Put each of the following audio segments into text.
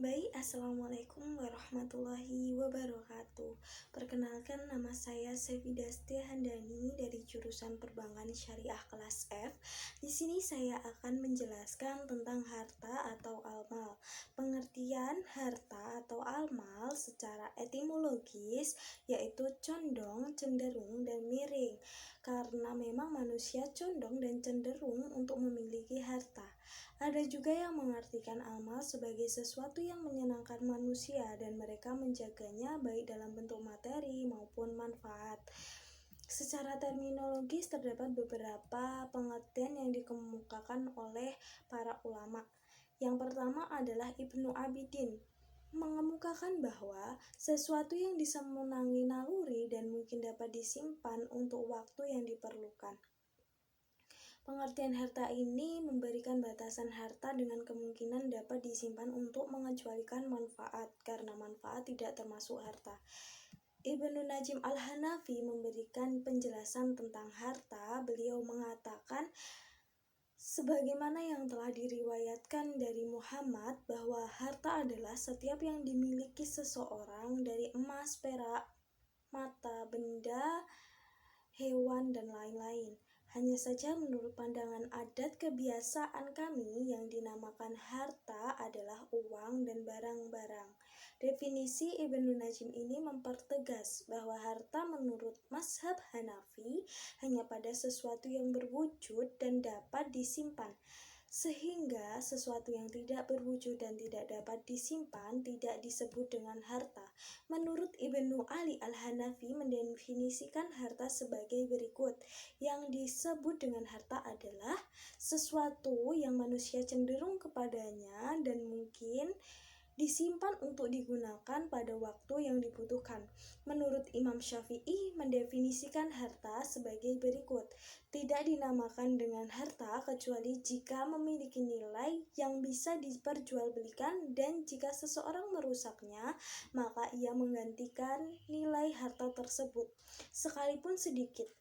Baik, Assalamualaikum warahmatullahi wabarakatuh. Perkenalkan, nama saya Sefidastia Handani dari jurusan Perbankan Syariah kelas F. Di sini saya akan menjelaskan tentang harta atau almal. Pengertian harta atau almal secara etimologis yaitu condong, cenderung, dan miring. Karena memang manusia condong dan cenderung untuk memiliki harta. Ada juga yang mengartikan amal sebagai sesuatu yang menyenangkan manusia dan mereka menjaganya baik dalam bentuk materi maupun manfaat. Secara terminologis terdapat beberapa pengertian yang dikemukakan oleh para ulama. Yang pertama adalah Ibnu Abidin mengemukakan bahwa sesuatu yang disenangi naluri dan mungkin dapat disimpan untuk waktu yang diperlukan. Pengertian harta ini memberikan batasan harta dengan kemungkinan dapat disimpan untuk mengecualikan manfaat, karena manfaat tidak termasuk harta. Ibnu Najim Al-Hanafi memberikan penjelasan tentang harta. Beliau mengatakan, sebagaimana yang telah diriwayatkan dari Muhammad, bahwa harta adalah setiap yang dimiliki seseorang dari emas, perak, mata, benda, hewan, dan lain-lain. Hanya saja menurut pandangan adat kebiasaan kami yang dinamakan harta adalah uang dan barang-barang. Definisi Ibnu Najim ini mempertegas bahwa harta menurut mazhab Hanafi hanya pada sesuatu yang berwujud dan dapat disimpan. Sehingga sesuatu yang tidak berwujud dan tidak dapat disimpan tidak disebut dengan harta. Menurut Ibnu Ali Al-Hanafi mendefinisikan harta sebagai berikut. Yang disebut dengan harta adalah sesuatu yang manusia cenderung kepadanya dan mungkin disimpan untuk digunakan pada waktu yang dibutuhkan. Menurut Imam Syafi'i mendefinisikan harta sebagai berikut. Tidak dinamakan dengan harta kecuali jika memiliki nilai yang bisa diperjualbelikan dan jika seseorang merusaknya, maka ia menggantikan nilai harta tersebut, sekalipun sedikit.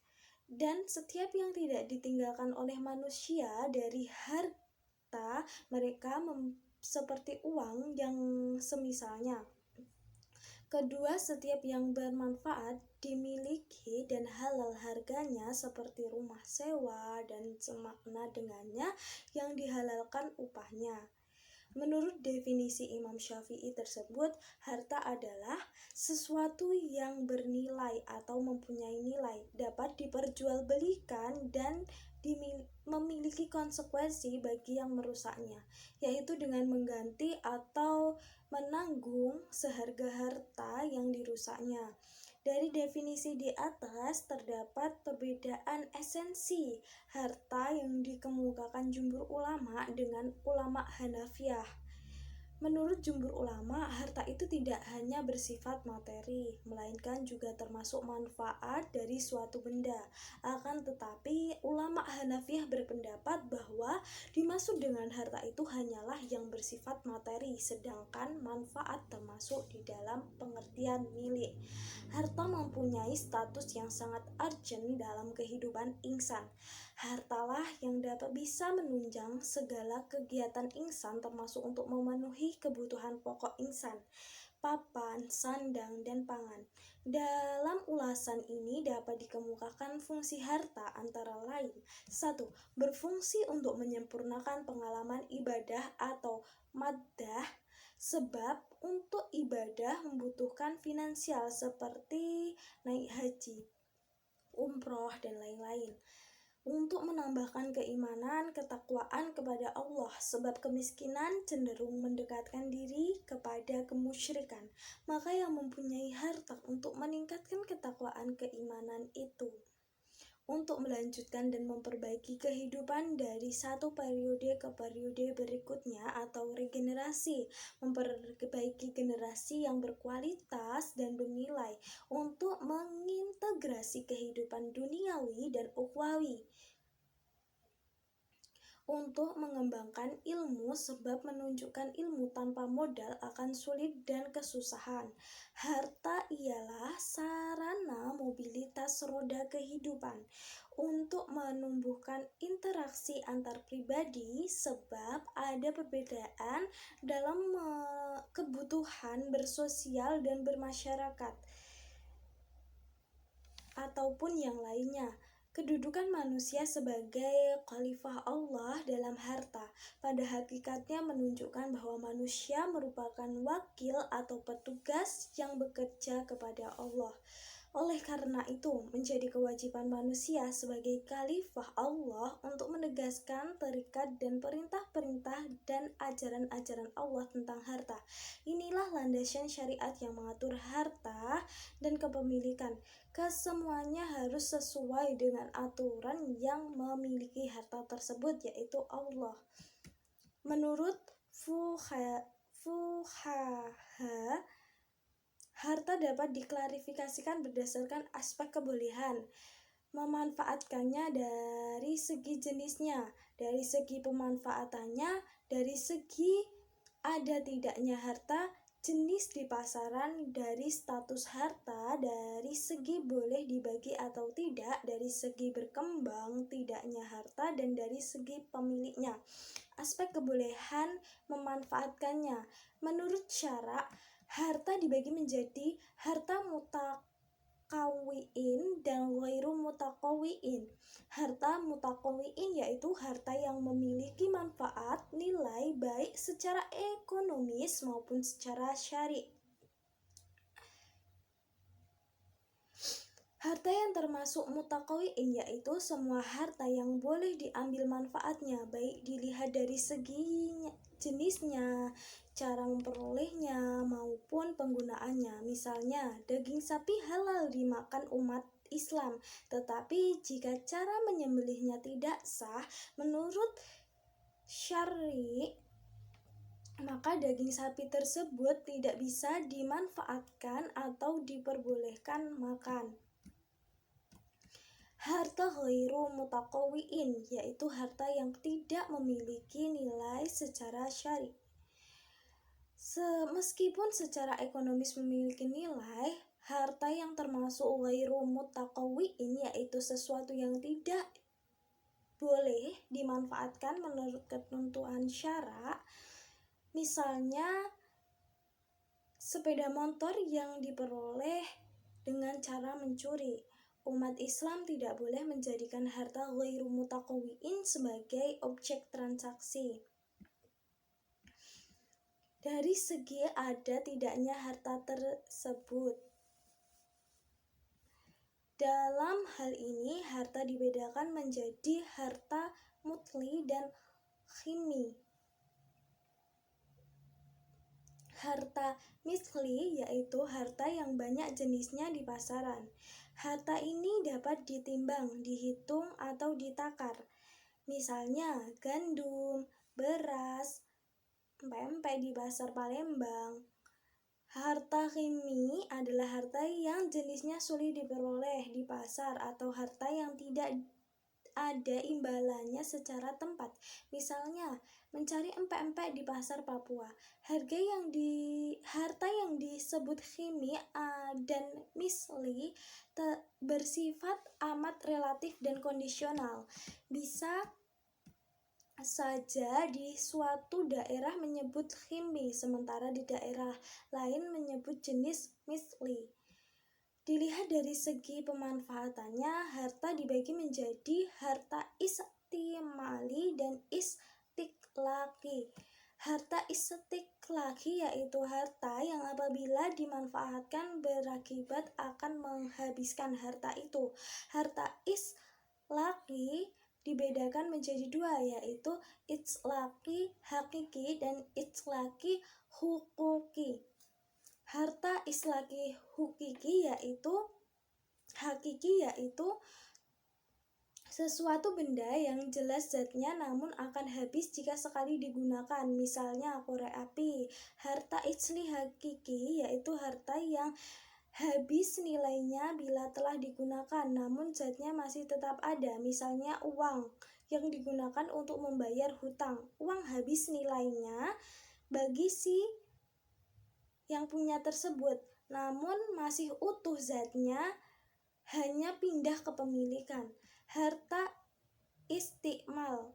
Dan setiap yang tidak ditinggalkan oleh manusia dari harta mereka seperti uang yang semisalnya. Kedua, setiap yang bermanfaat dimiliki dan halal harganya seperti rumah sewa dan semakna dengannya yang dihalalkan upahnya. Menurut definisi Imam Syafi'i tersebut, harta adalah sesuatu yang bernilai atau mempunyai nilai, dapat diperjualbelikan dan memiliki konsekuensi bagi yang merusaknya, yaitu dengan mengganti atau menanggung seharga harta yang dirusaknya. Dari definisi di atas terdapat perbedaan esensi harta yang dikemukakan jumhur ulama dengan ulama Hanafiyah. Menurut jumhur ulama, harta itu tidak hanya bersifat materi, melainkan juga termasuk manfaat dari suatu benda. Akan tetapi, ulama Hanafiyah berpendapat bahwa dimaksud dengan harta itu hanyalah yang bersifat materi, sedangkan manfaat termasuk di dalam pengertian milik. Harta mempunyai status yang sangat urgent dalam kehidupan insan. Hartalah yang dapat bisa menunjang segala kegiatan insan termasuk untuk memenuhi kebutuhan pokok insan, papan, sandang, dan pangan. Dalam ulasan ini dapat dikemukakan fungsi harta antara lain. 1. Berfungsi untuk menyempurnakan pengalaman ibadah atau maddah, sebab untuk ibadah membutuhkan finansial seperti naik haji, umroh, dan lain-lain. Untuk menambahkan keimanan, ketakwaan kepada Allah, sebab kemiskinan cenderung mendekatkan diri kepada kemusyrikan. Maka yang mempunyai harta untuk meningkatkan ketakwaan keimanan itu, untuk melanjutkan dan memperbaiki kehidupan dari satu periode ke periode berikutnya atau regenerasi, memperbaiki generasi yang berkualitas dan bernilai untuk mengintegrasi kehidupan duniawi dan ukhrawi. untuk mengembangkan ilmu sebab menunjukkan ilmu tanpa modal akan sulit dan kesusahan. Harta ialah sarana mobilitas roda kehidupan untuk menumbuhkan interaksi antar pribadi sebab ada perbedaan dalam kebutuhan bersosial dan bermasyarakat ataupun yang lainnya. Kedudukan manusia sebagai khalifah Allah dalam harta pada hakikatnya menunjukkan bahwa manusia merupakan wakil atau petugas yang bekerja kepada Allah. Oleh karena itu, menjadi kewajiban manusia sebagai khalifah Allah untuk menegaskan terikat dan perintah-perintah dan ajaran-ajaran Allah tentang harta. Inilah landasan syariat yang mengatur harta dan kepemilikan. Kesemuanya harus sesuai dengan aturan yang memiliki harta tersebut, yaitu Allah. Menurut fuqaha, harta dapat diklarifikasikan berdasarkan aspek kebolehan memanfaatkannya dari segi jenisnya, dari segi pemanfaatannya, dari segi ada tidaknya harta, jenis di pasaran, dari status harta, dari segi boleh dibagi atau tidak, dari segi berkembang tidaknya harta, dan dari segi pemiliknya. Aspek kebolehan memanfaatkannya. Menurut syara, harta dibagi menjadi harta mutaqawwi'in dan ghairu mutaqawwi'in. Harta mutaqawwi'in yaitu harta yang memiliki manfaat nilai baik secara ekonomis maupun secara syar'i. Harta yang termasuk mutaqawwi'in yaitu semua harta yang boleh diambil manfaatnya, baik dilihat dari segi jenisnya, cara memperolehnya, maupun penggunaannya. Misalnya, daging sapi halal dimakan umat Islam, tetapi jika cara menyembelihnya tidak sah menurut syar'i, maka daging sapi tersebut tidak bisa dimanfaatkan atau diperbolehkan makan. Harta ghairu mutaqawwi'in yaitu harta yang tidak memiliki nilai secara syar'i. Meskipun secara ekonomis memiliki nilai, harta yang termasuk ghairu mutaqawwi'in yaitu sesuatu yang tidak boleh dimanfaatkan menurut ketentuan syara. Misalnya sepeda motor yang diperoleh dengan cara mencuri. Umat Islam tidak boleh menjadikan harta ghairu mutaqawwi'in sebagai objek transaksi. Dari segi ada tidaknya harta tersebut. Dalam hal ini, harta dibedakan menjadi harta mutli dan khimi. Harta misli yaitu harta yang banyak jenisnya di pasaran. Harta ini dapat ditimbang, dihitung, atau ditakar. Misalnya gandum, beras, pempek di pasar Palembang. Harta khimi adalah harta yang jenisnya sulit diperoleh di pasar atau harta yang tidak ada imbalannya secara tempat. Misalnya, mencari empek-empek di pasar Papua. Harta yang disebut khimi dan misli bersifat amat relatif dan kondisional. Bisa saja di suatu daerah menyebut khimi, sementara di daerah lain menyebut jenis misli. Dilihat dari segi pemanfaatannya, harta dibagi menjadi harta istimali dan istiqlaqi. Harta istiqlaqi yaitu harta yang apabila dimanfaatkan berakibat akan menghabiskan harta itu. Harta istiqlaqi dibedakan menjadi dua, yaitu itlaqi hakiki dan itlaqi hukuki. Harta itlaqi hakiki yaitu sesuatu benda yang jelas zatnya namun akan habis jika sekali digunakan, misalnya korek api. Harta itlaqi hakiki yaitu harta yang habis nilainya bila telah digunakan namun zatnya masih tetap ada, misalnya uang yang digunakan untuk membayar hutang. Uang habis nilainya bagi si yang punya tersebut, namun masih utuh zatnya, hanya pindah kepemilikan. Harta istikmal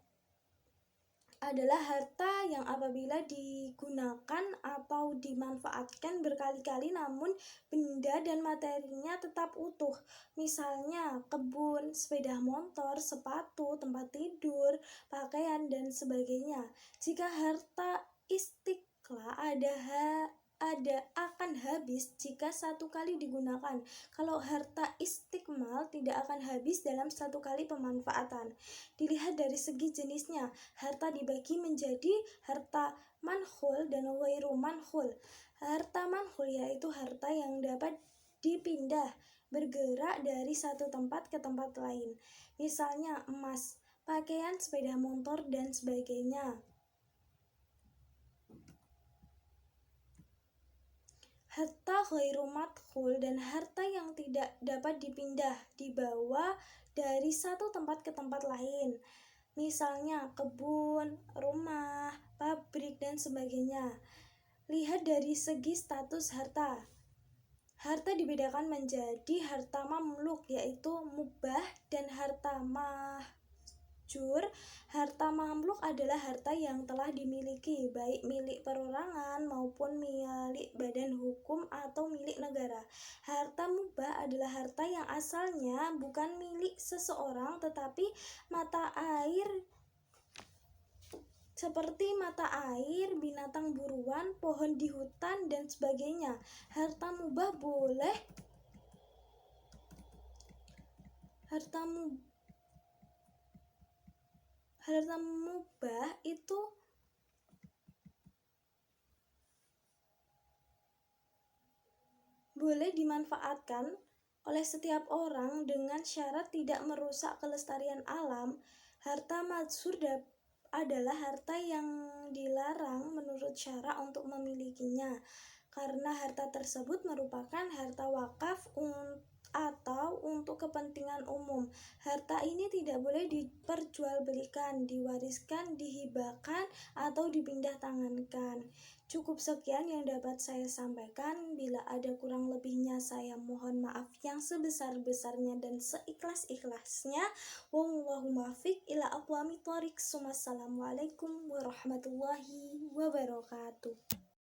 adalah harta yang apabila digunakan atau dimanfaatkan berkali-kali namun benda dan materinya tetap utuh. Misalnya kebun, sepeda motor, sepatu, tempat tidur, pakaian, dan sebagainya. Jika harta istiqlal akan habis jika satu kali digunakan. Kalau harta istikmal tidak akan habis dalam satu kali pemanfaatan. Dilihat dari segi jenisnya, harta dibagi menjadi harta manhul dan ghairu manhul. Harta manhul yaitu harta yang dapat dipindah, bergerak dari satu tempat ke tempat lain. Misalnya emas, pakaian, sepeda motor, dan sebagainya. Harta ghairu madkhul dan harta yang tidak dapat dipindah, dibawa dari satu tempat ke tempat lain. Misalnya kebun, rumah, pabrik, dan sebagainya. Lihat dari segi status harta. Harta dibedakan menjadi harta mamluk yaitu mubah dan harta mahjur. Harta mamluk adalah harta yang telah dimiliki, baik milik perorangan maupun milik badan hukum atau milik negara. Harta mubah adalah harta yang asalnya bukan milik seseorang tetapi mata air seperti mata air, binatang buruan, pohon di hutan, dan sebagainya. Harta mubah itu boleh dimanfaatkan oleh setiap orang dengan syarat tidak merusak kelestarian alam. Harta majhur adalah harta yang dilarang menurut syara untuk memilikinya, karena harta tersebut merupakan harta wakaf atau untuk kepentingan umum. Harta ini tidak boleh diperjualbelikan, diwariskan, dihibahkan, atau dipindah tangankan. Cukup sekian yang dapat saya sampaikan. Bila ada kurang lebihnya saya mohon maaf yang sebesar-besarnya dan seikhlas-ikhlasnya. Wallahu muwaffiq ila aqwamit thoriq. Wassalamualaikum warahmatullahi wabarakatuh.